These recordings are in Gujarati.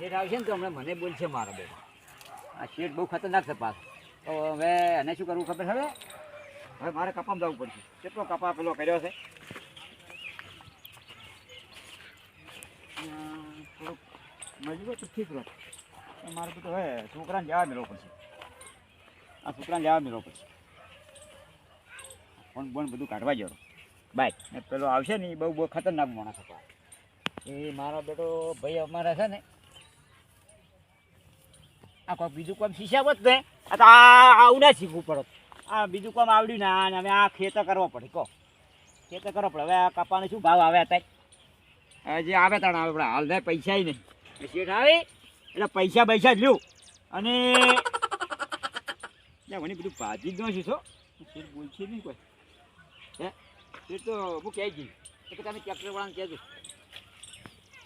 શેઠ આવશે ને તો હમણાં મને બોલશે મારો બેટો. આ શેઠ બહુ ખતરનાક છે પાસ. તો હવે એને શું કરવું ખબર હવે મારે કપામાં જવું પડશે. કેટલો કપા પેલો કર્યો છે થોડુંક મજબૂત તો ઠીક રહે. મારે બધું હવે છોકરાને જવા મેળવો પડશે. આ છોકરાને જવા મેળવો પડશે. ફોન બોન બધું કાઢવા જરો બાય. ને પેલો આવશે ને એ બહુ ખતરનાક માણસ હતો. એ મારો બેટો ભાઈ અમારા છે ને આ કોઈ બીજું કામ શીખ્યા ને આ તો આવું ના શીખવું પડે. આ બીજું કામ આવડ્યું ને અને હવે આ ખેતર કરવો પડે. કહો ખેતર કરવો પડે. હવે આ કપાને શું ભાવ આવે અત્યારે જે આવે તાણ આવે આપણે હાલ નહીં પૈસા નહીં. શેઠ આવે એટલે પૈસા જ લ્યું અને મને બધું ભાજી જ ન છું છો. શેઠ બોલશે નહીં કોઈ. હે શેઠ તો હું કહી જઈશ કે તમે ટ્રેક્ટરવાળાને કહેજો.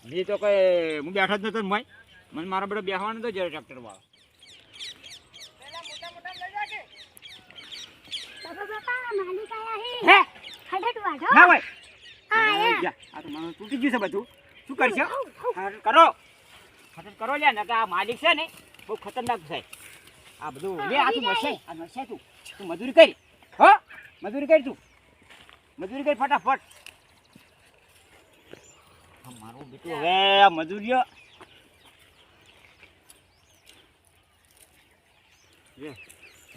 મેં તો કંઈ હું બેઠા જ નતો ને મને મારા બધો બેસવાનું તો જયારે ટ્રેક્ટરવાળો. ના ભાઈ આ તો મને તૂટી ગયું છે બધું. શું કરશો કરો લે ને કે આ માલિક છે ને બહુ ખતરનાક છે. આ બધું લે આ તું નશે તું મજૂરી કરી. હો મજૂરી કરી તું મજૂરી કરી ફટાફટ. મારું બેટું હવે આ મજૂરીઓ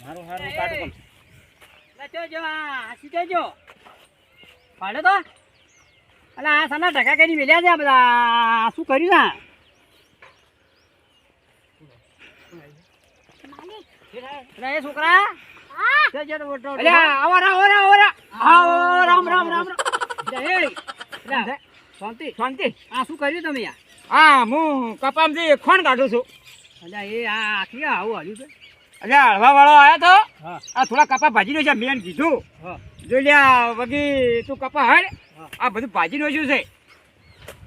મારું સારું કાઢું જો પાડે તો અલે આ સાના ઢકા કરી મેલ્યા છે બધા. શું કર્યું ને એ છોકરા શાંતિ. આ શું કર્યું તમે યાર? હા હું કપામથી ખોણ કાઢું છું. અલ્યા એ આ આખી આવું હાલ્યું છે. અલ્યા હળવા વાળો આવ્યો તો આ થોડા કપા ભાજી રહ્યો છે. મેં કીધું જો લ્યા વગી તું કપા હળ આ બધું ભાજી રહ્યું છે.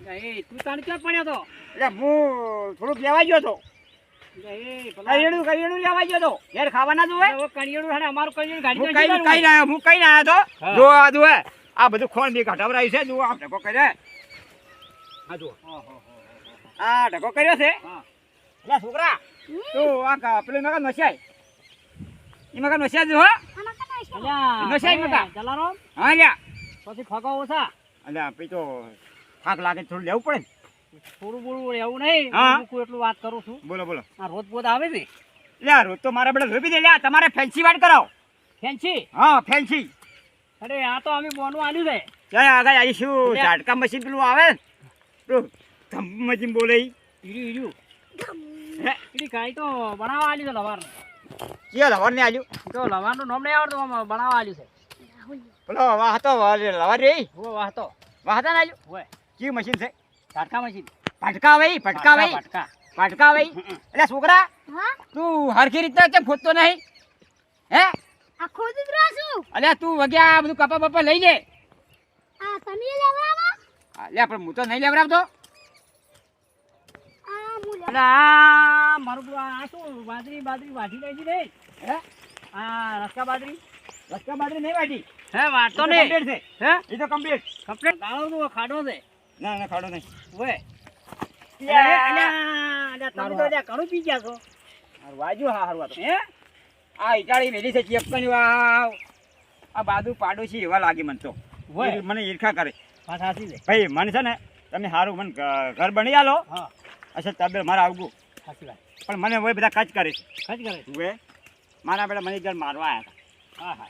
એ તું તાણ ક્યાં પડ્યો તો? એટલે હું થોડુંક લેવા ગયો હતો. કરિયાણું લેવા ગયો હતો. યાર ખાવાના જોવે કરિયાણું અમારું કરિયાણું ગાડી હું કઈ ના આવ્યો તો. જો આ જો આ બધું ખોણ બી ઘટાવરાયું છે. જુઓ આ ઢકો કર્યો. હા જુઓ આ ઢકો કર્યો છે. એટલે છોકરા તું આ પેલું મકાન નશાય એ મકાન નશાય જો નશાય મકાન ચલારો. હા લ્યા પછી ફગો ઓછા. અલ્યા પછી તો થાક લાગે થોડું લેવું પડે ને. થોડું બોલવું એવું નહીં. હું એટલું વાત કરું છું. બોલો આ રોજ બોધ આવે ને લ્યા રોજ તો મારા બેટા રોપી દે. લ્યા તમારે ફેન્સી વાત કરાવો. ફેન્સી? હા ફેન્સી. અરે આ તો અમે બોનું આલ્યું છે. ચાલ આગળ આવીશું. ઝાટકા મશીન પેલું આવે ને મશીન બોલે ઈડ્યું એડી કાંઈ તો બનાવવા આલ્યું છે લવારનું. કયો લવાર ને આલ્યું? તો લવારનું નામ નહીં આવડતું બનાવવા આલ્યું છે. પેલો વાહતો લવાર રે વાહતો ને આલ્યું હોય. કયું મશીન છે? ઝાટકા મશીન. ભટકા ભાઈ એટલે છોકરા તું હરખી રીતના કેમ ખોદતો નહીં? હે આ ખોદી જ રહ્યો છું. અલ્યા તું વગ્યા બધું કપા બપા લઈ લે. આ તમે લેવડાવો? અલ્યા પણ હું તો નહીં લેવડાવતો. મારું આ શું બાજરી વાઢી લઈ રે? હે આ રસ્કા બાજરી નહીં વાઢી. હે વાટતો નહીં છે. હે એ તો કમ્પ્લીટ ગાળો નો ખાડો છે. ના ખાડો નહીં ઓય. તમે તો ઘણું પી ગયા છો. વાજુ હા હારું હે આ ઈટાળી મેલી છે ચેપકની વાવ. આ બાજુ પાડોશી એવા લાગે મને તો. મને ઈર્ખા કરે. ભાઈ મને છે ને તમે સારું મને ઘર બની આલો. અચ્છા તબે મારે આવવું. પણ મને હોય બધા કચ કરે છે. મારા બેટા મને ઘર મારવા આવ્યા હતા.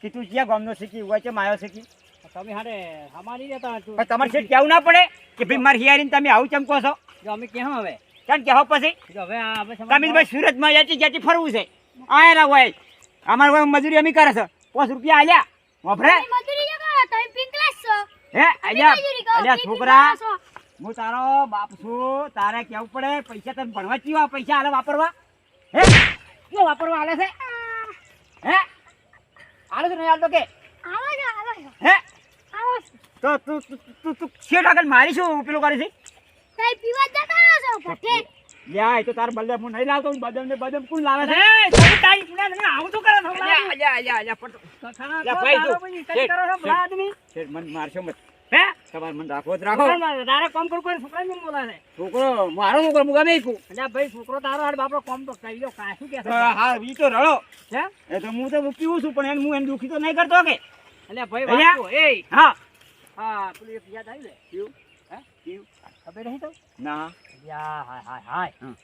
કે તું ક્યાં ગામનો શીખી હોય છે માયો શીખી તમે હારે અમારી રહેતા. તમારે શેઠ કેવું ના પડે કે ભાઈ મારી હિયારીને તમે આવું ચમકો છો? જો અમે કેવું હવે કેમ કહો પછી હવે તમે ભાઈ સુરતમાં જાતી ફરવું છે. આયેલા હોય અમારે હોય મજૂરી અમે કરે છે. 5 રૂપિયા આલ્યા વાપરે હે અલ્યા છોકરા હું તારો બાપ છું. તારે કેવું પડે પૈસા તને ભણવા ચીવા પૈસા હાલે વાપરવા? હે શું વાપરવા હાલે છે? હે હાલે છે નહીં હાલતો કે? હે તો તું શેઠ આગળ મારી શું પેલું કરી છે? લ્યા એ તો તાર બલદે હું નહીં લાવતો. બદમ કોણ લાવે છે? આવું શું કરે મને મારશો મત. હે તમારે મને રાખો જ રાખો. તારે કામ કરું કોઈ છોકરા ને બોલાવે છોકરો મારો છોકરો હું ગમે છું. એટલે ભાઈ છોકરો તારો હાલ બાપડો કામ તો કરી લો કાશું કે હા ઈ તો રડો હે એ તો હું તો પીવું છું પણ હું એને દુખી તો નહીં કરતો કે. એટલે ભાઈ અહીંયા? વાંચો એ હા હા પેલું એક યાદ આવી ને કેવું? હે કેવું? ખબર નહીં તો ના યા હાય હાય હાય હા.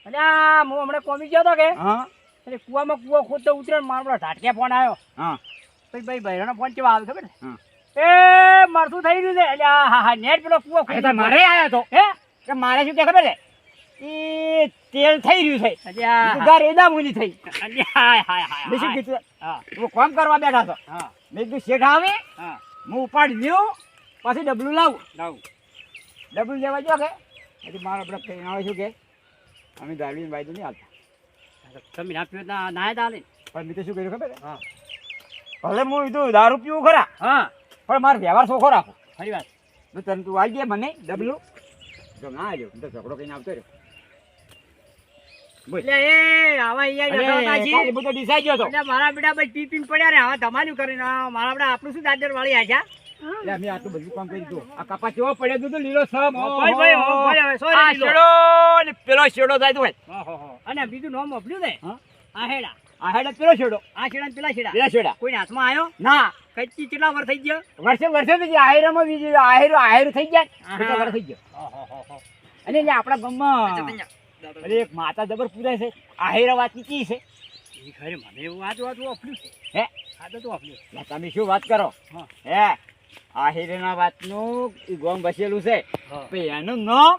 અલ્યા હું હમણાં કોમી ગયો તો કે હા એટલે કુવામાં કુવો ખોદતો ઉતરે ને મારો ઝાટકે ફોન આવ્યો હા પછી ભાઈ બહેરાનો ફોન કેવા આવે ખબર ને હા. એ મારતું થઈ રહ્યું છે એટલે હા હા નેટ પેલો કુવો એ તો મારે આયો તો હે કે મારે શું કે ખબર છે એ તેલ થઈ રહ્યું છે અલ્યા જુગાર એદા મુની થઈ. અલ્યા હાય હાય હાય મેં શું કીધું હા તું કામ કરવા બેઠા છો હા મેં કીધું શેઠ આવે હા હું ઉપાડી લ્યો પછી ડબલું લાવું. લાવું ડબલું લેવા જો કે હજી મારો આપણે કઈ આવે શું કે અમે દારૂની બાઈ તો નહીં હાલતા તમે ના પીવો ના ના ચાલે પણ મેં તો શું કર્યું ખબર છે? હા ભલે હું કીધું દારૂ પીવું ખરા હા પણ મારો વ્યવહાર ચોખ્ખો રાખો. ખરી વાત તો તને તું આવી ગયા મને ડબલું જો ના આવ્યો હું તો ઝઘડો કહીને આવતો રહ્યો. બોલ. એટલે એ આવા અહીંયા અરે, જતા કાલે બધો ડીસાઈ ગયો તો. એટલે મારા બેટા ભાઈ પી પીને પડ્યા ને હવે ધમાલ્યું કરીને આ મારા બેટા આપણું શું દાદર વાળી આજા એટલે અમે આટલું બધું કામ કરી દીધું. આ કપા કેવો પડ્યો દીધો લીલો સમ. ભાઈ ભાઈ ભાઈ હવે સોરી આ શેડો ને પેલો શેડો થાય તો હોય. અને બીજું નામ મોકલ્યું ને હા? આ હેડા આ હેડે પેલો શેડો આ છેડા ને પેલા છેડા પેલા શેડા કોઈને હાથમાં આવ્યો ના કચ્ચી કેટલા વાર થઈ ગયો વર્ષે તો જે આહેરામાં બીજું આહેરું થઈ જાય કેટલા વર્ષ થઈ ગયો. અને એટલે આપણા ગામમાં અરે એક માતા જબર પૂજાય છે આહેરા વાત કી છે એ ખરે મને એવું આ તો વાપર્યું છે હે આ તો વાપર્યું એટલે તમે શું વાત કરો હા. હે આહેરના વાતનું ઈ ગોમ બસેલું છે હા. પછી એનું નામ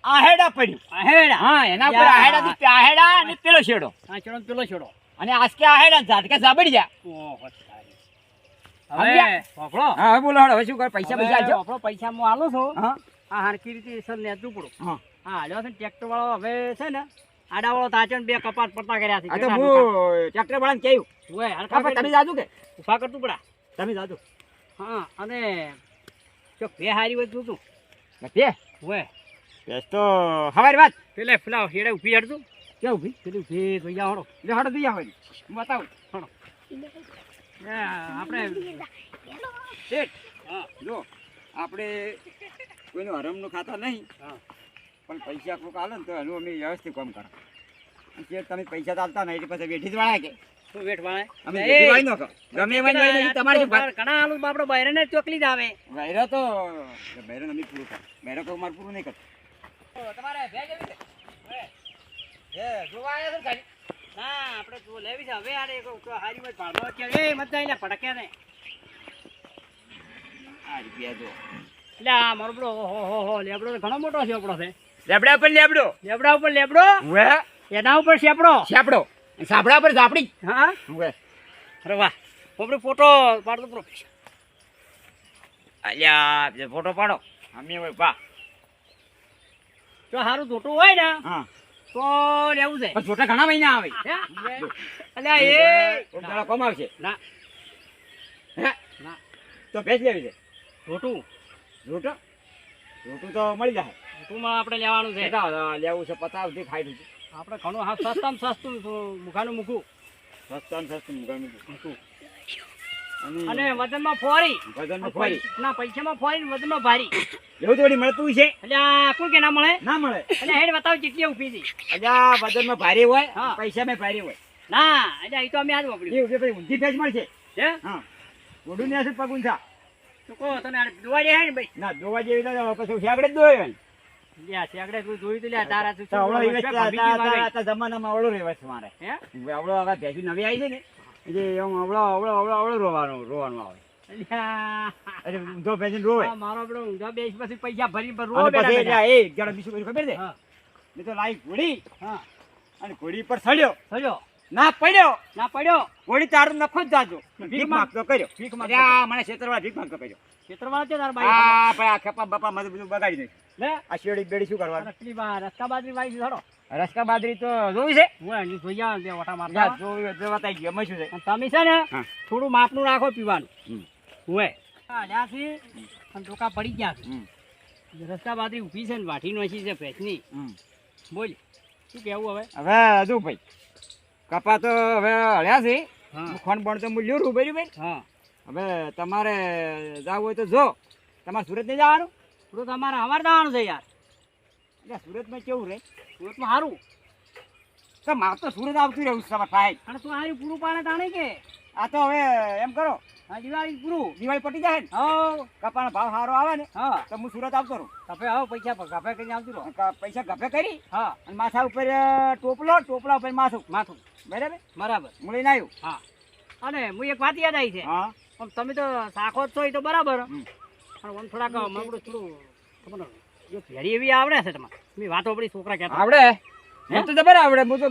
આહેડા પડ્યું. આ હેડા હા એના પર યા. આહેડા થી આહેડા અને પેલો શેડો આ છેડો ને પેલો છેડો અને આસ્કે આહેડા ઝાટકે સાબડી જા. ઓહો સારી. સમજ્યા? હવે વાપરો હા હવે બોલો હવે શું કર પૈસા પૈસા હવે આલજો. વાપરો પૈસા હું આલું છું હા આ હરખી રીતે સર લેતું પડું હા હા હાલ્યો છે ને ટ્રેક્ટર વાળો હવે છે ને આડાવાળો તાચો ને બે કપાટ પડતા કર્યા છે આ તો હું ટ્રેક્ટર વાળાને કહ્યું ઓય હરખા કાપા તમે કરી જાજો કે ઉભા કરતું પડા તમે જાજો હા અને જો બે હારી હોય તું નથી ઓય બેસ તો હવારી વાત પેલે પેલા હેડે ઊભી હડતું કેવું ભઈ પેલી ઊભી થઈ જા હળો એટલે હડો દઈ આવે હું બતાવું આપણે શેઠ હા જો આપણે કોઈનું હરમનું ખાતા નહીં હા પણ પૈસા કોઈક આલે ને તો એનું અમે વ્યવસ્થિત કામ કરો. અને શેઠ તમે પૈસા તો આલતા નહીં એટલે પછી વેઠી જ વાળા કે તું વેઠ વાળે અમે વેઠી વાળી નો કહો ગમે એમાં નહીં તમારે શું વાત ઘણા આલુ બાપડો બહાર ને ચોકલી જ આવે બૈરો તો બૈરો અમે પૂરું કર બૈરો કોઈ મારે પૂરું નહીં કરતું. તમારે ભેજ એવી છે હે જોવા આવ્યા છો ખાલી ના આપણે જો લેવી છે હવે આરે હારી માં ભાડો અત્યારે એ મત જાય ભડકે ને આ રૂપિયા જો એટલે આ મારો બડો હો લેબડો તો ઘણો મોટો સેપડો છે લેબડા પર લેબડો લેબડા ઉપર લેબડો હવે એના ઉપર સેપડો સાપડો સાપડા પર ઝાપડી હા હવે અરે વાહ આપણે ફોટો પાડતો પ્રો અલ્યા જે ફોટો પાડો અમે હવે પા જો સારું જોટું હોય ને હા તો લેવું છે પણ છોટા ઘણા મહિના આવે અલ્યા એ દાડા કમાવશે ના હે ના તો ભેજ લેવી છે જોટું રોટો રોટું તો મળી જાય જોટુંમાં આપણે લેવાનું છે કેટલા લેવું છે 50 થી 60 રૂપિયા આપણે ઘણું હા સસ્તામાં સસ્તું મુખાનું મૂકું સસ્તા ને સસ્તું મુકામી મૂકું અને અને વજનમાં ફોરી વજનમાં ફરી ના પૈસામાં ફોરી ને વજનમાં ભારી એવું થોડી મળતું છે એટલે આ કોઈ કે ના મળે ના મળે એટલે હેડ બતાવ કેટલી ઊભી હતી અલ્યા વજનમાં ભારે હોય હા. પૈસા માં ભારે હોય ના એટલે એ તો અમે આજ વાપર્યું એ પછી ઊંધી ભેજ મળશે હે હા ઓડું ને હશે પગું થા તો કહો તને આ દોવા દે હે ને ભાઈ ના દોવા જેવી તો પછી આગળ જ દોય લ્યા સેગડે તું જોયું તો લ્યા તારા તું આવડો ભાભી આ જમાનામાં આવડો રહેવા છે મારે હે આવડો હવે ભેજુ નવી આવી છે ને એટલે એમ આવડો રોવાનું આવે અલ્યા એટલે ઊંધો ભેજીને રોવે આ મારો બડો ઊંધા બેસ પછી પૈસા ભરી પર અને રો પછી બેટા એટલે એ જરા બીજું બધું ખબર છે હા મેં તો લાઈ ઘોડી હા અને ઘોડી પર ચડ્યો સજો ના પડ્યો ના પડ્યો ઘોડી તારું નખો જ જાજો ભીખ ભીખ માંગતો કર્યો ભીખ અરે આ મને ક્ષેત્રવાળા ભીખ માંગતો કર્યો ક્ષેત્રમાં છે તારા બાઈ આ ભાઈ આ ખેપા બાપા મને બધું બગાડી નાખ્યું લે આ શેરડી બેડી શું કરવાનું રસ્તી બા રસ્તા બાજરી વાઈ છોડો રસકા બાજરી તો જોવી છે હું એની જોઈ જાવ બે વટા જા, મારતા જોવી તો બતાવી ગયું અમે શું છે અને તમે છે ને હા. થોડું માપનું રાખો પીવાનું હમ. હોય ત્યાંથી અને ટોકા પડી ગયા છે હમ. રસ્તા બાજરી ઊભી છે ને વાઠી નોશી છે ભેંસની હમ. બોલ શું કેવું હવે હવે હજુ ભાઈ કપા તો હવે હળ્યા છે હા ખોન બણ તો મૂલ્યું રૂ ભાઈ હા હવે તમારે જાવું હોય તો જો તમારે સુરત નહીં જવાનું? સુરત અમારે જવાનું છે યાર. એટલે સુરતમાં કેવું રે? સુરતમાં સારું. તો મારે તો સુરત આવતું રહેવું છે તમારે સાહેબ. અને તું હારી પૂરું પાડે તાણે કે આ તો હવે એમ કરો, હા દિવાળી પૂરું. દિવાળી પટી જાય ને, હો કપાનો ભાવ સારો આવે ને હા તો હું સુરત આવતો રહું. કફે આવો પૈસા કફે કરીને આવતું રહો. પૈસા ગભે કરી હા અને માથા ઉપર ટોપલા ઉપર માથું માથું બરાબર બરાબર. હું લઈને આવ્યું. હા અને હું એક વાત યાદ આવી છે. હા આમ તમે તો શાખો જ છો એ તો બરાબર. હમ. પણ આમ થોડાક મારું થોડું તમને જો ભેરી એવી આવડે છે તમારે. મેં વાતો આપણી છોકરા કહેતા આવડે મને તો જબર આવડે. હું તો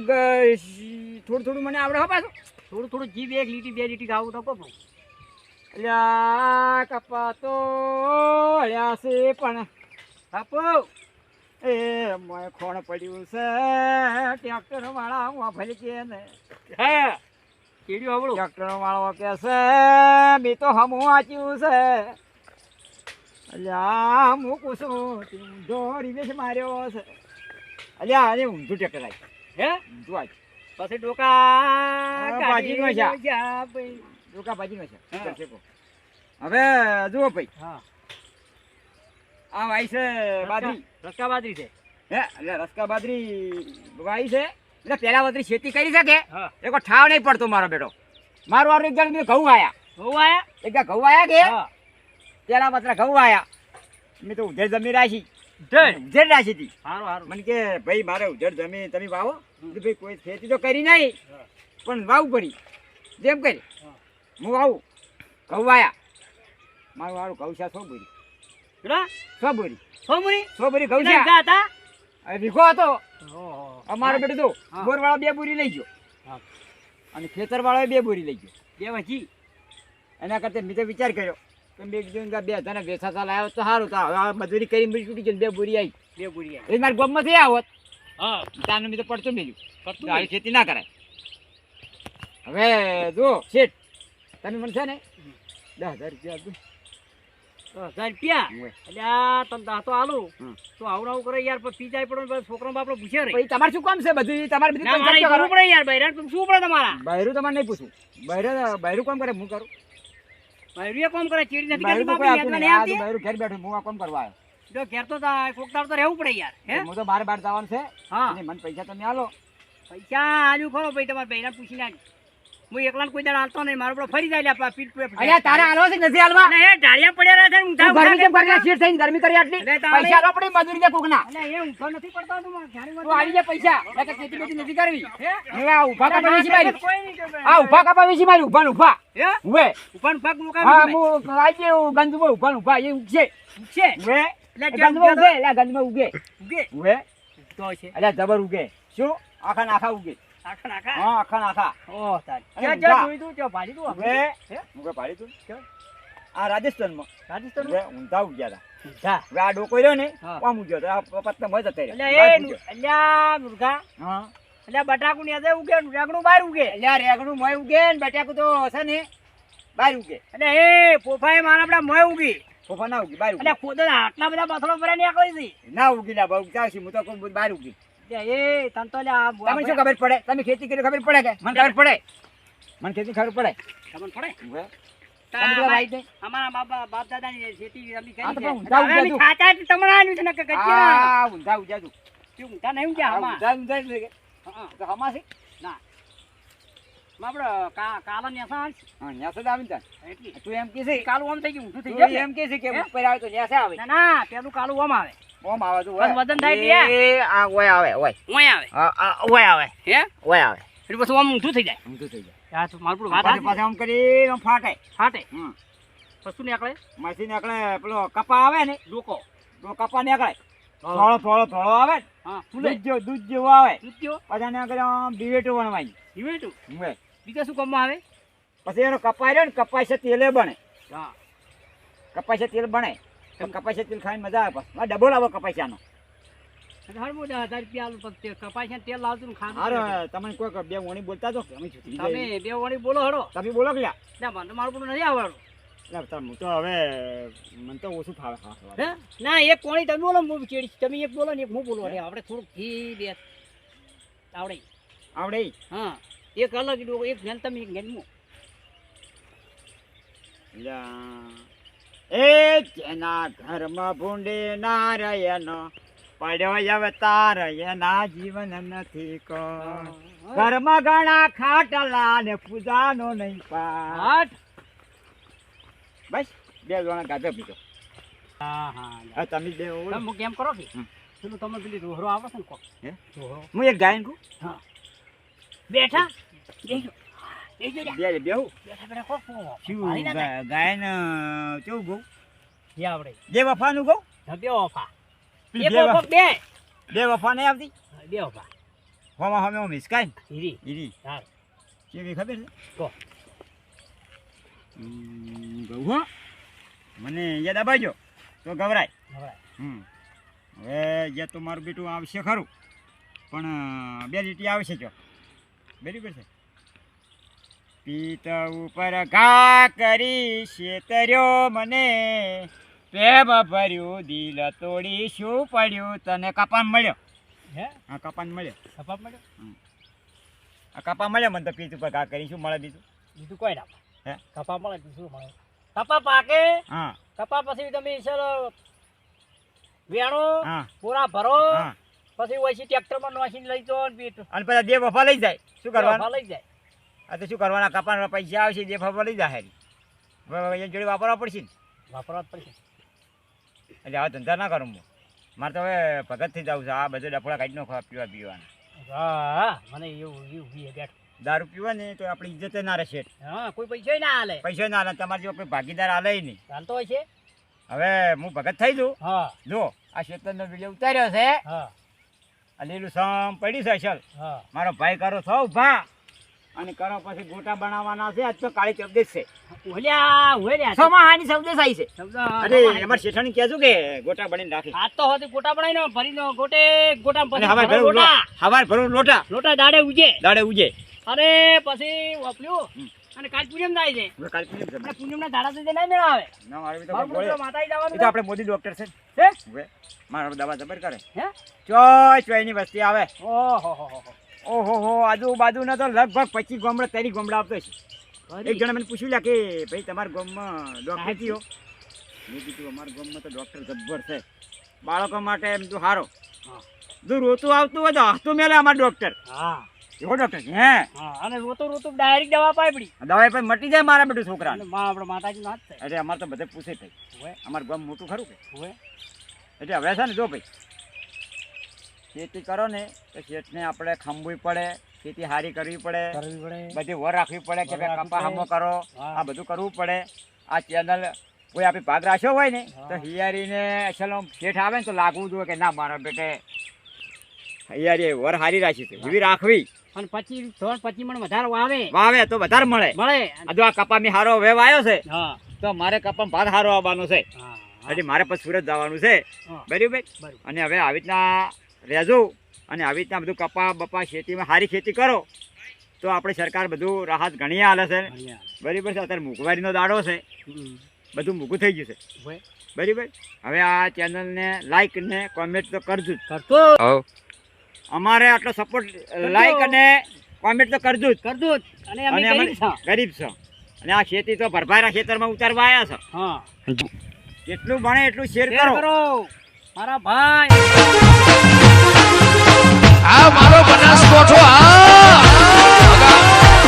થોડું થોડું મને આવડે હો પાછું. થોડું થોડું જીભ 1 લીટી 2 લીટી ગાવું તો કહું. અલ્યા કપા તો હળ્યા છે પણ બાપુ એ મોય ખોણ પડ્યું છે. ટ્રેક્ટર વાળા હું ભલે કે ને હા કેડ્યું આવડું. ટ્રેક્ટર વાળો કે છે મેં તો હમું વાંચ્યું છે. અલ્યા હું કુશું ઊંધો રિવેશ માર્યો છે. અલ્યા અરે ઊંધું ટ્રેક્ટર આવી હે ઊંધું આવી પછી ડોકા ભાજીનો છે. જા ભાઈ. ડોકા ભાજીનો છે. હા. કરશે કો. હવે જુઓ ભાઈ હા આ વાઈ છે બાજરી. રસકા બાજરી છે. હે એટલે રસકા બાજરી વાઈ છે એટલે પેલા બાજરી ખેતી કરી શકે. હા એકો ઠાવ નહીં પડતો મારો બેટો. મારું આરું એક જણ ઘઉં આયા. બહુ આયા. એક જણ ઘઉં આયા કે હા પેલા માત્ર ઘઉં આયા. મેં તો ઉધેર જમીન રાખી. ઉધેર રાખી હતી. સારું સારું. મને કે ભાઈ મારે ઉધેર જમીન તમે વાવો. કીધું ભાઈ કોઈ ખેતી તો કરી નહીં પણ વાવું પડી જેમ કરી હા. હું વાવું. ઘઉં આયા મારું વાળું ઘઉં છે 100 બોરી. કેટલા 100 બોરી. સોમરી 100 બોરી ઘઉં છે. કેટલા હતા. હવે વીઘો હતો. ઓહો અમારો બેટો તો હા. બોર વાળો 2 બોરી લઈ ગયો હા. અને ખેતર વાળો 2 બોરી લઈ ગયો. બે વચી એના કરતા મેં તો વિચાર કર્યો કે બે જણ બે હજાર વેચાતા લાવ્યો તો સારું. તો હવે આ મજૂરી કરી મજૂરી છૂટી ગઈ 2 બોરી આવી. બે પૂરી એ મારા ગામમાં થઈ આવત હા તાનું મેં તો પડતું મેલ્યું. કરતું તો આવી ખેતી ના કરાય. હવે જો શેઠ તમે મને છે ને 10,000 રૂપિયા આપજો. 10,000 રૂપિયા. ઓય. એટલે આ તમે દાંતો આલો હમ. તો આવડાવું કરે યાર પછી પી જાય પડે છોકરો બાપડો પૂછે રે. પછી તમારે શું કામ છે બધું તમારે બધું ના પૈસા મારે ક્યાં કરવું કરો? પડે યાર બૈરાન શું પડે તમારા. બૈરું તમારે નહીં પૂછું. બૈરું કામ કરે હું કરું. બૈરુએ કોમ કરે ચીડી નથી બૈરું કરતી તો કોઈ બાપડી આપતું યાદ નહીં. આ નહીં તો આવતી. બૈરું ઘેર બેઠું હું આ કામ કરવા આવ્યો. જો ઘેર તો કોકદાર તો રહેવું પડે યાર. હે હું તો બાર જવાનું છે. હા અને મને પૈસા તમે આલો. પૈસા આજુ ખરો ભાઈ તમારે બૈરાન પૂછીને આજ. હું એકલાને કોઈ દાડો હાલતો નહીં મારો પેલો ફરી જાય લે આપણા પીઠ પે. અલ્યા તારે આલો છે કે નથી આલવા? અને એ ઢાળિયા પડ્યા રહે છે ને ઊંધા તું ગરમી કેમ ઊંધા કરી શીટ થઈને ગરમી કરી આટલી? એટલે તારે- પૈસા આલો પડી મજૂરી દે કોકના. એટલે એ ઊંધો નથી પડતો તું મારે ઝાડી તું આવી જા પૈસા. નકર ખેતી બેતી નથી કરવી. હે હવે આ ઊભા કાપા વેચી મારી. કોઈ નહીં કે ભાઈ. આ ઊભા કાપા વેચી મારી. ઊભા ને ઊભા. હે ઉભે. ઉપાન પગ મુકા હા ભાઈ. હું આવી ગયો ગંજમાં ઊભા ને ઊભા એ ઉગશે. છે ઉભે. એટલે એ કેમ ગંજમાં ઉગે. એટલે ગંજમાં ઉગે. ઉગે ઉભે. તો છે અલ્યા જબર ઉગે. શું? આખા ને આખા ઉગે. આખા નાખા. હા આખા ને આખા. ઓહ તારી. અરે ક્યાં ઊંધા. જોઈ તું ક્યાં ભાજી તું ઉભે. હે ઉગે પાડી તું. આ રાજસ્થાનમાં રાજસ્થાન ઉભે ઊંધા ઉગ્યા હતા. જા હવે આ ડોકો રહ્યો ને હા. આમ ઉગ્યો તો આ પત્તા મજ હતા એટલે એ અલ્યા મુર્ગા હા એટલે બટાકુ ની આજે ઉગે રેગણું બહાર ઉગે. અલ્યા રેગણું મોય ઉગે ને બટાકું તો છે ને બહાર ઉગે. એટલે એ પોફાએ મારા આપડા મોય ઉગી. ફોફા ના ઉગી બહાર ઉગે. એટલે ખોદે આટલા બધા પાથરો ભર્યા નીકળી છે. ના ઉગી ના બહુ ચાલશે હું તો કોઈ બહાર ઉગી. એટલે એ તન તો લે આ તમને શું ખબર પડે? તમે ખેતી કરી ખબર પડે કે? મને ખબર પડે. મને ખેતી ખબર પડે. ખબર પડે. ઉભે. તા તમે તો રાઈટ નહીં. અમારા બાપ દાદા ની ખેતી અમે કરી આ તો છે. પણ ઊંધા હવે અમે ઊંધા ખાતા એટલે તમને આલ્યું છે ને કે કચ્ચી ના. આ ઊંધા ઉગ્યા તું. શું ઊંધા નહીં ઊંઘ્યા આ આમાં. ઊંધા ઊંધા જ લાગે. હા, તો હમાસી? ના આપણે કાલા નેસા આલ છે. હા ન્યાસે જ આવે ને તાર. એટલી તું એમ કે છે કાલું આમ થઈ ગયું ઊંધું થઈ તું ગયું એમ કે છે કે હે? ઉપર આવે તો ન્યાસે આવે. ના ના પેલું કાલું આમ આવે ઓમ આવે તું પણ વજન થાય એટલે એ આ ઓય આવે ઓય. ઓય આવે આ ઓય આવે. હે ઓય આવે. એટલે પછી આમ ઊંધું થઈ જાય. ઊંધું થઈ જાય. આ તો મારું પૂરું વાત પાછે પાછે આમ કરી આમ ફાટે. ફાટે હમ. પછી નીકળે માંથી નીકળે પેલો કપા આવે ને ડોકો તો કપા નીકળે થોડો થોડો થોડો આવે ને હા ફૂલે દૂધ જેવું આવે દૂધ્યો પછી નીકળે આમ દિવેટું વણવાની. જીવેટું હવે બીજા શું કામમાં આવે પછી એનો કપાય રહ્યો ને કપાય તેલે બને. હા કપાય તેલ બને તો કપાય તેલ ખાઈને મજા આવે. પછી ડબો લાવો કપાયનો. હર મોટા 1000 રૂપિયા આલું પછી કપાય છે ને તેલ લાવતું ને ખાધું અરે તમે કોઈ બે વણી બોલતા તો અમે છૂટી તમે જાય. બે વણી બોલો હડો તમે બોલો કે લ્યા. ના મને તો મારું પૂરું નથી આવડતું હું તો હવે મને તો ઓછું ફાવે ખાવા. હે ના એક કોણી તમે બોલો હું ચેડી તમે એક બોલો ને એક હું બોલો આપણે થોડુંક ઘી બે આવડે આવડે ઈ? હા એક અલગ એક જ્ઞાન તમે એક જ્ઞાન હું લ્યા, એ જેના ઘરમાં ભૂંડે નારાયણ પડ્યો અવતાર એના જીવન નથી કોઈ. ઘરમાં ઘણા ખાટલા ને પૂજાનો નહીં પાઠ. બસ બે જણા ગાધો પીધો. હા હા હવે તમે બે ઓળો. તમે કેમ કરો કે હમ. પેલું તમે પેલી રોહરો આવે છે ને કોક હે? રોહરો હું એક ગાયન કહું. હા બેઠા બેજો બેજો જા. બે બેહું. બેઠા બેઠા કોક શું મારી ના થાય. ગાયન કેવું કહું? જે આવડે બે વફાનું કહું. બે ઓફા પેલી એક બે ઓફો બે બે વફા નહીં આવતી. બે ઓફા હોમાં હોમે હું મિસકાય ને હીરી ઈરી હા કેવી ખબર છે? કહો કહું હો મને યાદ અપાજો તો ગભરાય. નવરાય હવે જે તો મારું બેટું આવશે ખરું પણ બે લીટી આવશે જો બરાબર છે. પીત ઉપર ઘા કરી શેતર્યો મને પ્રેમ ભર્યું દિલ તોડી શું પડ્યું તને કપાન મળ્યો. હે હા કપાન મળ્યો. સપાપ મળ્યો આ કપા મળ્યો મને તો પીત ઉપર ઘા કરી શું મળે બીજું? બીજું કોઈ ના હે કપા મળે બીજું શું મળે કપા પાકે હા કપા પછી તમે સર વેણો હા પૂરા ભરો હા પછી ઓછી ટ્રેક્ટરમાં નોસીને લઈ જાઓ ને પીટ અને બધા બે વફા લઈ જાય શું કરવાનું? લઈ જાય આ તો શું કરવાના કપાના પૈસા આવશે બે વફા લઈ જાય હવે જોડે વાપરવા પડશે ને વાપરવા જ પડશે એટલે હવે ધંધા ના કરું હું. મારે તો હવે ભગત થઈ જવું છે. આ બધું ડફડા કાઢી નાખો પીવા પીવાના. હા મને એવું એવું બી બેઠ દારૂ પીવા ને તો આપણી ઇજ્જત ના રહેશે. હા કોઈ પૈસા ના હાલે પૈસા ના હાલે તમારે જો કોઈ ભાગીદાર હાલે નહીં. ચાલતો હોય છે હવે હું ભગત થઈ જઉં. હા જો આ શેતરનો વિડીયો ઉતાર્યો છે હા આ લીલું સમ પડ્યું છે અસલ. હા મારો ભાઈ કરો છો ઉભા અને કરો પછી ગોટા બનાવવાના છે. આજ તો કાળી ચબદેશ છે. ઓલ્યા સમાહાની ચબદેશ આવી છે. શબ્દ અરે અમારે શેઠાણી કહેજો કે ગોટા બનાવીને રાખી. હાથ તો હોતી ગોટા બનાવી નો ભરી નો ગોટે ગોટા અને હવાર ભરું હવાર ભરું લોટા લોટા દાડે ઉજે દાડે ઉજે. અરે પછી વાપર્યું અને કાલ પૂનમ થાય છે હવે કાલ પૂનમ છે. આપણે પૂનમ ના દાડા સુધી નહીં મેળાવે ના મારે તો મારું ગોળે. પુત્ર માતાએ જવાનું એ તો આપણે મોદી ડોક્ટર છે. છે હવે મારો દવા જબર કરે. હે ચોયની વસ્તી આવે. ઓહો ઓહો હો આજુબાજુના તો લગભગ 25 ગામડા 30 ગામડા આવતો છે. એક જણા મને પૂછ્યું લ્યા કે ભાઈ તમારા ગામમાં ડોક્ટર કયો? મેં કીધું અમારા ગામમાં તો ડોક્ટર જબ્બર છે. બાળકો માટે એમ તો સારો. જો રોતું આવતું હોય તો હસતું મેલે અમારો ડોક્ટર. હા એવો ડોક્ટર છે. હે હા અને રોતું ડાયરેક્ટ દવા પાઈ પડી દવાઈ પણ મટી જાય મારા બેટું છોકરા. અને માં આપણે માતાજી ના થાય એટલે અમારે તો બધે પૂછે ભાઈ હોય અમારું ગામ મોટું ખરું કે હોય એટલે હવે છે ને જો ભાઈ ખેતી કરો ને તો ખેતને આપણે ખંભવી પડે, ખેતી સારી કરવી પડે, કરવી પડે બધી વર રાખવી પડે કે વર રાખવી કપા પડે. હમો કરો. હા. આ બધું કરવું પડે. આ ચેનલ કોઈ આપણે ભાગ રાખ્યો હોય ને તો હા. હિયારીને ચલો શેઠ આવે ને તો લાગવું જોઈએ કે ના મારા બેટે હિયારી વર હારી રાખી છે એવી રાખવી. અને પછી 25 મણ વધારે વાવે વાવે તો વધારે મળે. મળે આ જો આ કપા મેં હારો વેવ આવ્યો છે હા તો મારે કપા ભાત હારો આવવાનો છે. હા હજી મારે પછી સુરત જવાનું છે. હા. બરાબર. બરાબર. અને હવે આવી રીતના રહેજો અને આવી રીતના બધું કપા બપા ખેતીમાં સારી ખેતી કરો તો આપણે સરકાર બધું રાહત ઘણી હાલે છે. બરાબર છે. અત્યારે મોંઘવારીનો દાડો છે. બધું મોંઘું થઈ ગયું છે. હોય બરાબર. હવે આ ચેનલને લાઈક ને કોમેન્ટ તો કરજો જ. કરતો અમારે આટલો સપોર્ટ લાઈક અને કોમેન્ટ તો કરજો જ. કરતો જ અને અમે અને ગરીબ છે ગરીબ છો અને આ ખેતી તો ભરભાઈના ખેતરમાં ઉતારવા આવ્યા છો. હા જેટલું બને એટલું શેર શેર કરો. કરો મારા ભાઈ આ મારો બનાસકોઠો આ